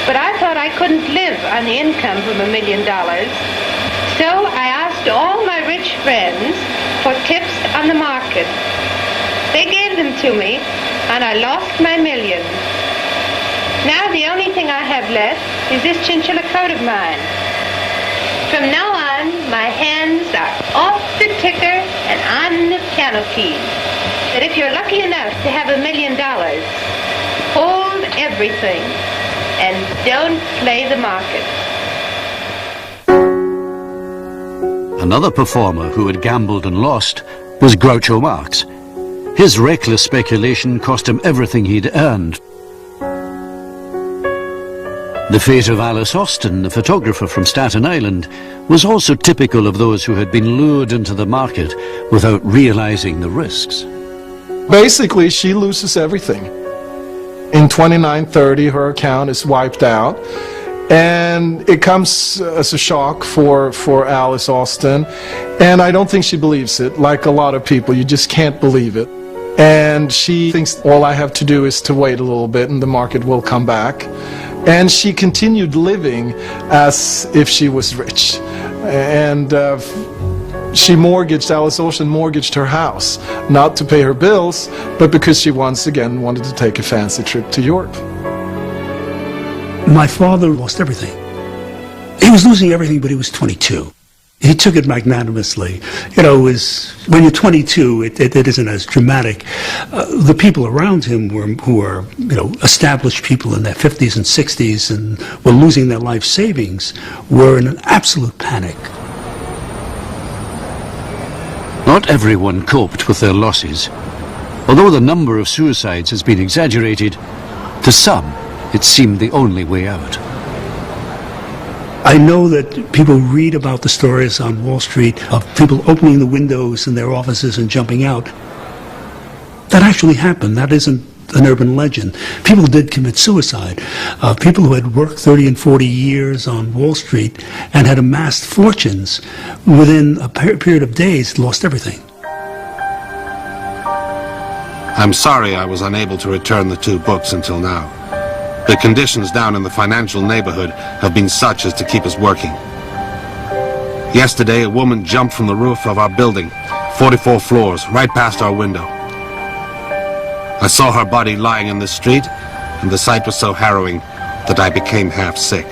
Speaker 16: But I thought I couldn't live on the income from $1 million. So I asked all my rich friends for tips on the market. They gave them to me, and I lost my $1 million. Now the only thing I have left is this chinchilla coat of mine. From now on, my hands are off the ticker and on the piano keys. But if you're lucky enough to have $1 million, hold everything and don't play the market.
Speaker 1: Another performer who had gambled and lost was Groucho Marx. His reckless speculation cost him everything he'd earned. The fate of Alice Austin, the photographer from Staten Island, was also typical of those who had been lured into the market without realizing the risks.
Speaker 12: Basically, she loses everything. In 2930, her account is wiped out. And it comes as a shock for Alice Austin. And I don't think she believes it. Like a lot of people, you just can't believe it. And she thinks all I have to do is to wait a little bit and the market will come back. And she continued living as if she was rich. And Alice Austin mortgaged her house, not to pay her bills, but because she once again wanted to take a fancy trip to Europe.
Speaker 10: My father lost everything. He was losing everything, but he was 22. He took it magnanimously. You know, when you're 22, it isn't as dramatic. The people around him who were, established people in their 50s and 60s and were losing their life savings were in an absolute panic.
Speaker 1: Not everyone coped with their losses. Although the number of suicides has been exaggerated, to some it seemed the only way out.
Speaker 10: I know that people read about the stories on Wall Street of people opening the windows in their offices and jumping out. That actually happened. That isn't an urban legend. People did commit suicide. People who had worked 30 and 40 years on Wall Street and had amassed fortunes within a period of days lost everything.
Speaker 7: I'm sorry I was unable to return the 2 books until now. The conditions down in the financial neighborhood have been such as to keep us working. Yesterday, a woman jumped from the roof of our building, 44 floors, right past our window. I saw her body lying in the street, and the sight was so harrowing that I became half sick.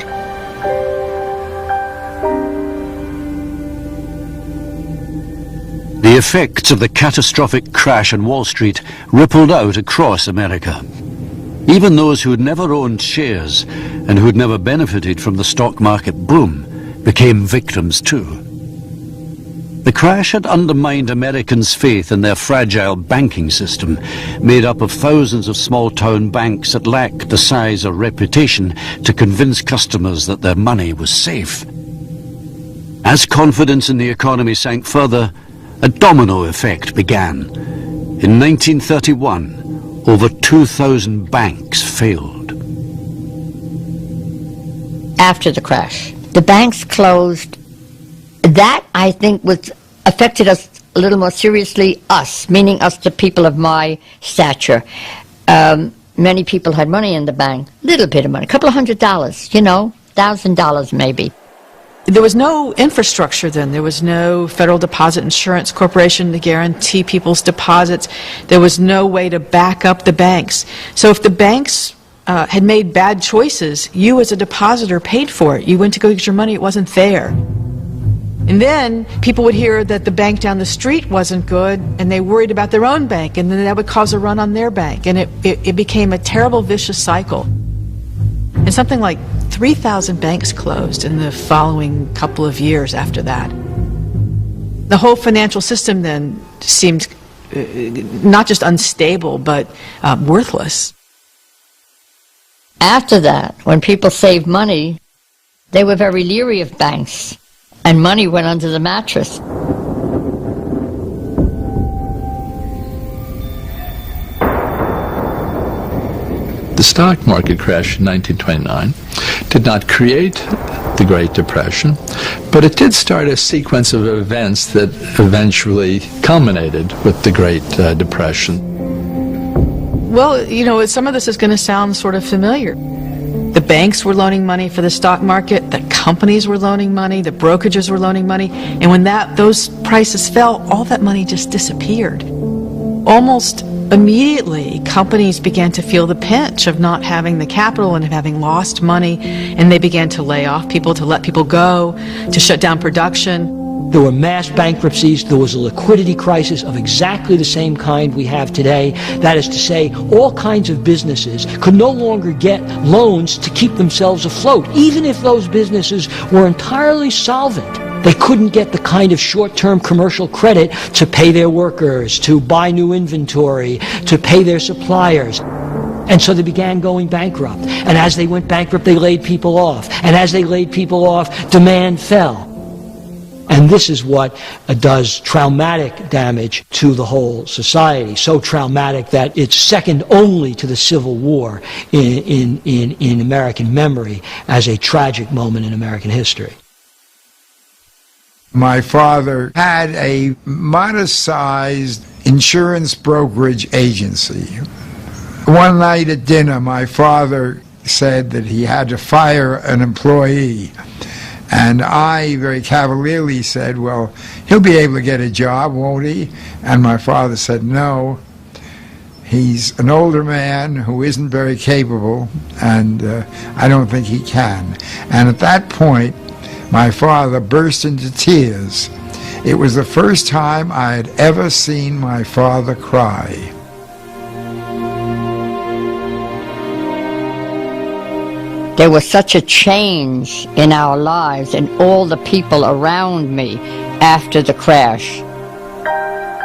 Speaker 1: The effects of the catastrophic crash on Wall Street rippled out across America. Even those who had never owned shares and who had never benefited from the stock market boom became victims too. The crash had undermined Americans' faith in their fragile banking system, made up of thousands of small-town banks that lacked the size or reputation to convince customers that their money was safe. As confidence in the economy sank further, a domino effect began. In 1931, over 2,000 banks failed.
Speaker 4: After the crash, the banks closed. That, I think, affected us a little more seriously, us, meaning us, the people of my stature. Many people had money in the bank, little bit of money, a couple of $100, $1,000 maybe.
Speaker 5: There was no infrastructure then. There was no Federal Deposit Insurance Corporation to guarantee people's deposits. There was no way to back up the banks. So if the banks had made bad choices, you as a depositor paid for it. You went to go get your money, it wasn't there. And then people would hear that the bank down the street wasn't good, and they worried about their own bank, and then that would cause a run on their bank. And it became a terrible, vicious cycle. And something like 3,000 banks closed in the following couple of years after that. The whole financial system then seemed not just unstable, but worthless.
Speaker 4: After that, when people saved money, they were very leery of banks, and money went under the mattress.
Speaker 6: The stock market crash in 1929 did not create the Great Depression, but it did start a sequence of events that eventually culminated with the Great Depression.
Speaker 5: Well, some of this is going to sound sort of familiar. The banks were loaning money for the stock market, the companies were loaning money, the brokerages were loaning money, and when those prices fell, all that money just disappeared. Almost immediately, companies began to feel the pinch of not having the capital and of having lost money, and they began to lay off people, to let people go, to shut down production.
Speaker 2: There were mass bankruptcies. There was a liquidity crisis of exactly the same kind we have today. That is to say, all kinds of businesses could no longer get loans to keep themselves afloat, even if those businesses were entirely solvent. They couldn't get the kind of short-term commercial credit to pay their workers, to buy new inventory, to pay their suppliers. And so they began going bankrupt. And as they went bankrupt, they laid people off. And as they laid people off, demand fell. And this is what does traumatic damage to the whole society. So traumatic that it's second only to the Civil War in American memory as a tragic moment in American history.
Speaker 3: My father had a modest-sized insurance brokerage agency. One night at dinner, my father said that he had to fire an employee. And I very cavalierly said, well, he'll be able to get a job, won't he? And my father said, no. He's an older man who isn't very capable, and I don't think he can. And at that point, my father burst into tears. It was the first time I had ever seen my father cry.
Speaker 4: There was such a change in our lives and all the people around me after the crash.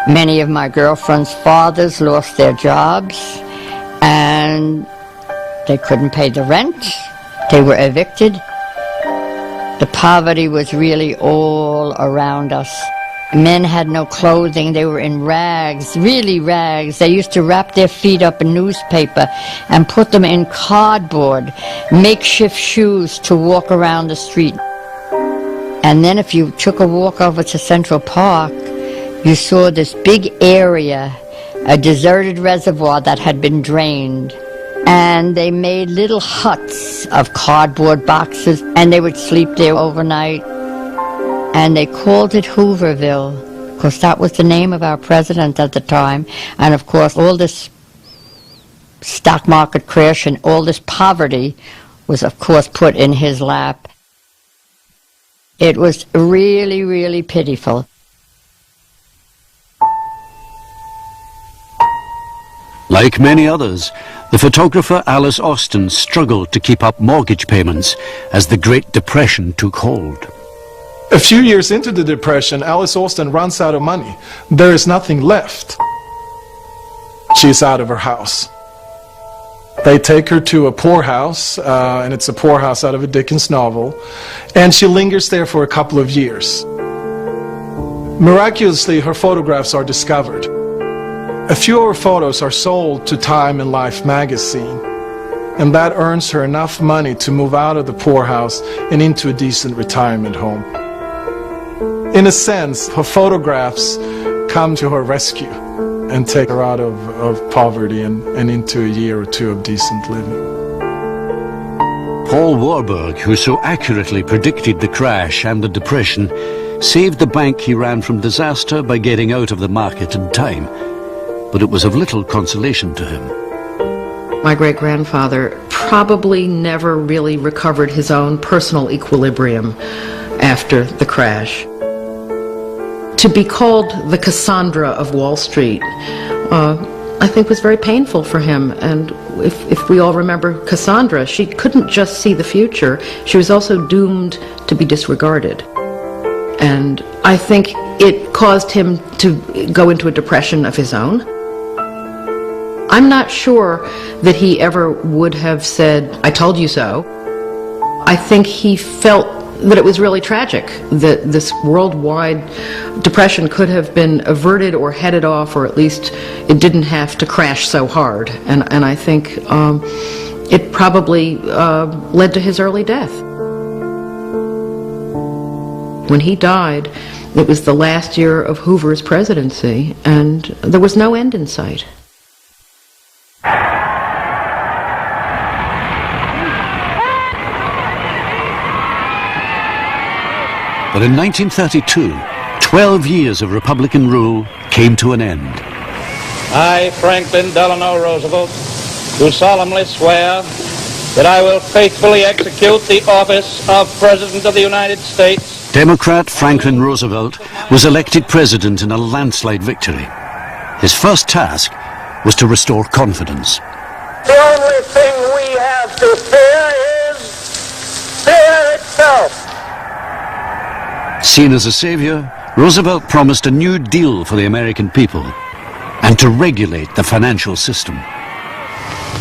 Speaker 4: Many of my girlfriend's fathers lost their jobs, and they couldn't pay the rent. They were evicted. The poverty was really all around us. Men had no clothing. They were in rags, really rags. They used to wrap their feet up in newspaper and put them in cardboard, makeshift shoes to walk around the street. And then if you took a walk over to Central Park, you saw this big area, a deserted reservoir that had been drained. And they made little huts of cardboard boxes, and they would sleep there overnight. And they called it Hooverville, because that was the name of our president at the time. And of course, all this stock market crash and all this poverty was, of course, put in his lap. It was really, really pitiful.
Speaker 1: Like many others, the photographer Alice Austin struggled to keep up mortgage payments as the Great Depression took hold.
Speaker 12: A few years into the Depression, Alice Austin runs out of money. There is nothing left. She's out of her house. They take her to a poorhouse, and it's a poorhouse out of a Dickens novel, and she lingers there for a couple of years. Miraculously, her photographs are discovered. A few of her photos are sold to Time and Life magazine, and that earns her enough money to move out of the poorhouse and into a decent retirement home. In a sense, her photographs come to her rescue and take her out of poverty and into a year or two of decent living.
Speaker 1: Paul Warburg, who so accurately predicted the crash and the depression, saved the bank he ran from disaster by getting out of the market in time. But it was of little consolation to him.
Speaker 14: My great-grandfather probably never really recovered his own personal equilibrium after the crash. To be called the Cassandra of Wall Street, I think was very painful for him. And if we all remember Cassandra, she couldn't just see the future, she was also doomed to be disregarded. And I think it caused him to go into a depression of his own. I'm not sure that he ever would have said, "I told you so." I think he felt that it was really tragic, that this worldwide depression could have been averted or headed off, or at least it didn't have to crash so hard. And I think it probably led to his early death. When he died, it was the last year of Hoover's presidency, and there was no end in sight.
Speaker 1: But in 1932, 12 years of Republican rule came to an end.
Speaker 17: I, Franklin Delano Roosevelt, do solemnly swear that I will faithfully execute the office of President of the United States.
Speaker 1: Democrat Franklin Roosevelt was elected president in a landslide victory. His first task was to restore confidence.
Speaker 17: The only thing we have to fear is fear itself.
Speaker 1: Seen as a savior, Roosevelt promised a new deal for the American people and to regulate the financial system.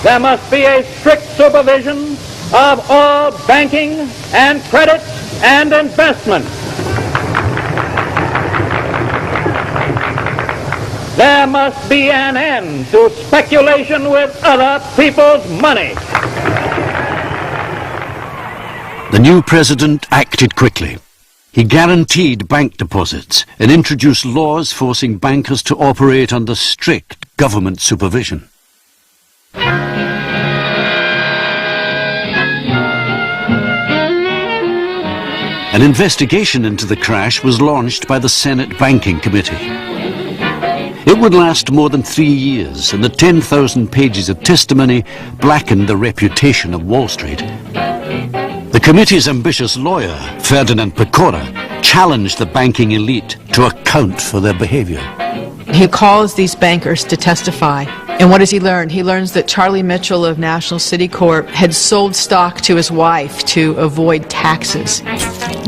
Speaker 17: There must be a strict supervision of all banking and credit and investment. There must be an end to speculation with other people's money.
Speaker 1: The new president acted quickly. He guaranteed bank deposits and introduced laws forcing bankers to operate under strict government supervision. An investigation into the crash was launched by the Senate Banking Committee. It would last more than 3 years, and the 10,000 pages of testimony blackened the reputation of Wall Street. The committee's ambitious lawyer, Ferdinand Pecora, challenged the banking elite to account for their behavior.
Speaker 5: He calls these bankers to testify. And what does he learn? He learns that Charlie Mitchell of National City Corp had sold stock to his wife to avoid taxes.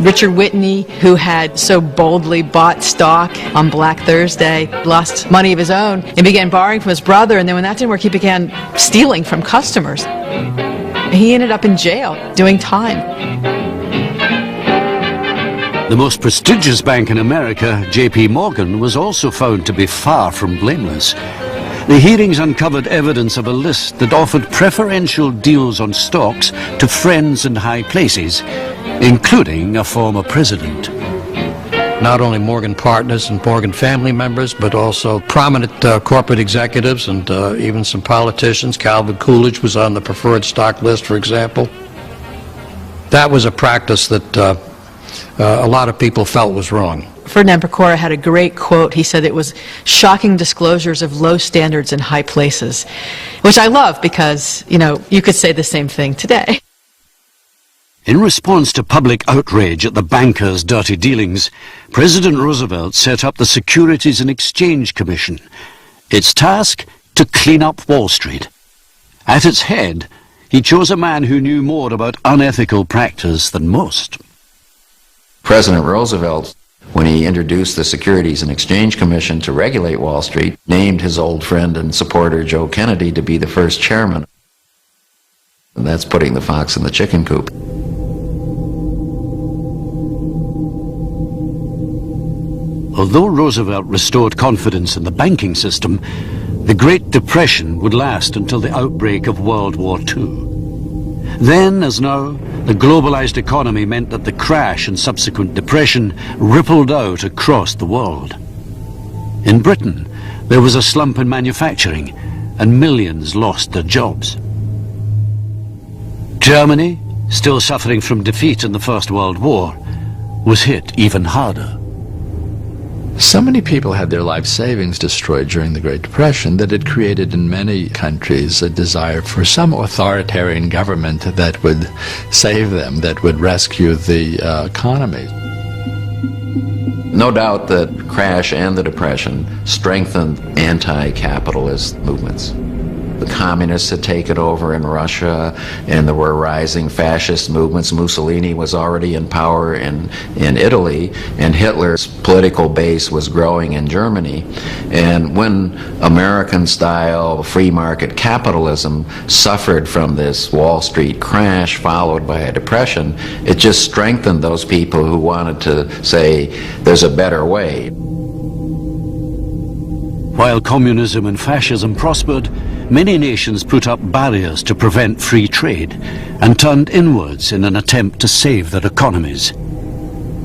Speaker 5: Richard Whitney, who had so boldly bought stock on Black Thursday, lost money of his own and began borrowing from his brother. And then when that didn't work, he began stealing from customers. He ended up in jail doing time.
Speaker 1: The most prestigious bank in America, J.P. Morgan, was also found to be far from blameless. The hearings uncovered evidence of a list that offered preferential deals on stocks to friends in high places, including a former president.
Speaker 13: Not only Morgan partners and Morgan family members, but also prominent corporate executives and even some politicians. Calvin Coolidge was on the preferred stock list, for example. That was a practice that a lot of people felt was wrong.
Speaker 5: Ferdinand Pecora had a great quote. He said it was shocking disclosures of low standards in high places, which I love because, you know, you could say the same thing today.
Speaker 1: In response to public outrage at the bankers' dirty dealings, President Roosevelt set up the Securities and Exchange Commission. Its task, to clean up Wall Street. At its head, he chose a man who knew more about unethical practice than most.
Speaker 8: President Roosevelt, when he introduced the Securities and Exchange Commission to regulate Wall Street, named his old friend and supporter Joe Kennedy to be the first chairman. And that's putting the fox in the chicken coop.
Speaker 1: Although Roosevelt restored confidence in the banking system, The Great Depression would last until the outbreak of World War II. Then, as now, the globalized economy meant that the crash and subsequent depression rippled out across the world. In Britain, there was a slump in manufacturing, and millions lost their jobs. Germany, still suffering from defeat in the First World War, was hit even harder.
Speaker 6: So many people had their life savings destroyed during the Great Depression that it created in many countries a desire for some authoritarian government that would save them, that would rescue the economy.
Speaker 8: No doubt that crash and the Depression strengthened anti-capitalist movements. The communists had taken over in Russia, and there were rising fascist movements. Mussolini was already in power in Italy, and Hitler's political base was growing in Germany. And when American-style free market capitalism suffered from this Wall Street crash followed by a depression, it just strengthened those people who wanted to say there's a better way.
Speaker 1: While communism and fascism prospered, many nations put up barriers to prevent free trade and turned inwards in an attempt to save their economies.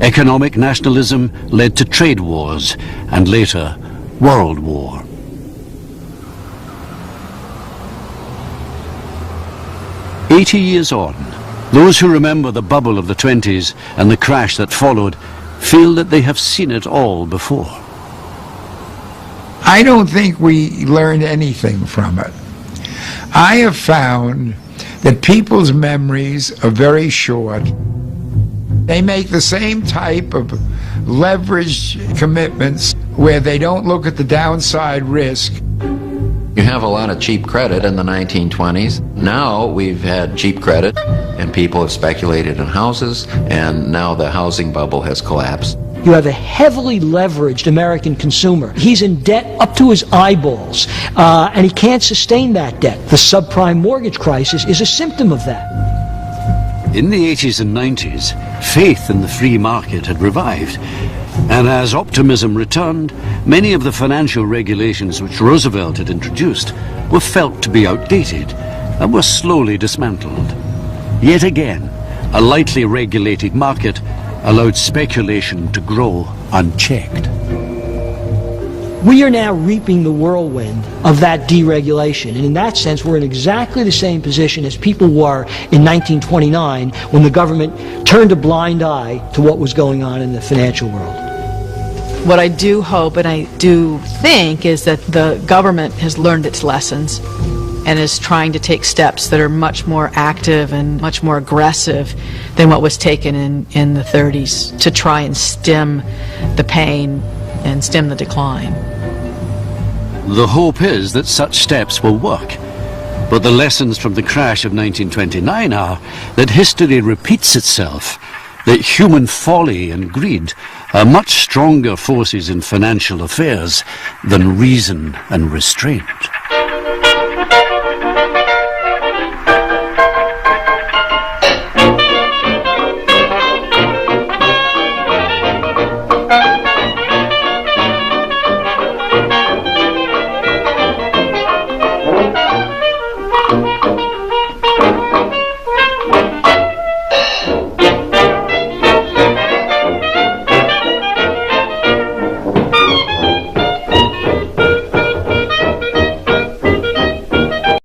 Speaker 1: Economic nationalism led to trade wars and later World War. "80 years on, those who remember the bubble of the 20s and the crash that followed feel that they have seen it all before.
Speaker 3: I don't think we learned anything from it. I have found that people's memories are very short. They make the same type of leveraged commitments where they don't look at the downside risk.
Speaker 8: You have a lot of cheap credit in the 1920s. Now we've had cheap credit and people have speculated in houses, and now the housing bubble has collapsed.
Speaker 2: You have a heavily leveraged American consumer. He's in debt up to his eyeballs, and he can't sustain that debt. The subprime mortgage crisis is a symptom of that.
Speaker 1: In the 80s and 90s, faith in the free market had revived. And as optimism returned, many of the financial regulations which Roosevelt had introduced were felt to be outdated and were slowly dismantled. Yet again, a lightly regulated market allowed speculation to grow unchecked.
Speaker 2: We are now reaping the whirlwind of that deregulation, and in that sense we're in exactly the same position as people were in 1929 when the government turned a blind eye to what was going on in the financial world.
Speaker 5: What I do hope and I do think is that the government has learned its lessons and is trying to take steps that are much more active and much more aggressive than what was taken in the 30s to try and stem the pain and stem the decline.
Speaker 1: The hope is that such steps will work, but the lessons from the crash of 1929 are that history repeats itself, that human folly and greed are much stronger forces in financial affairs than reason and restraint.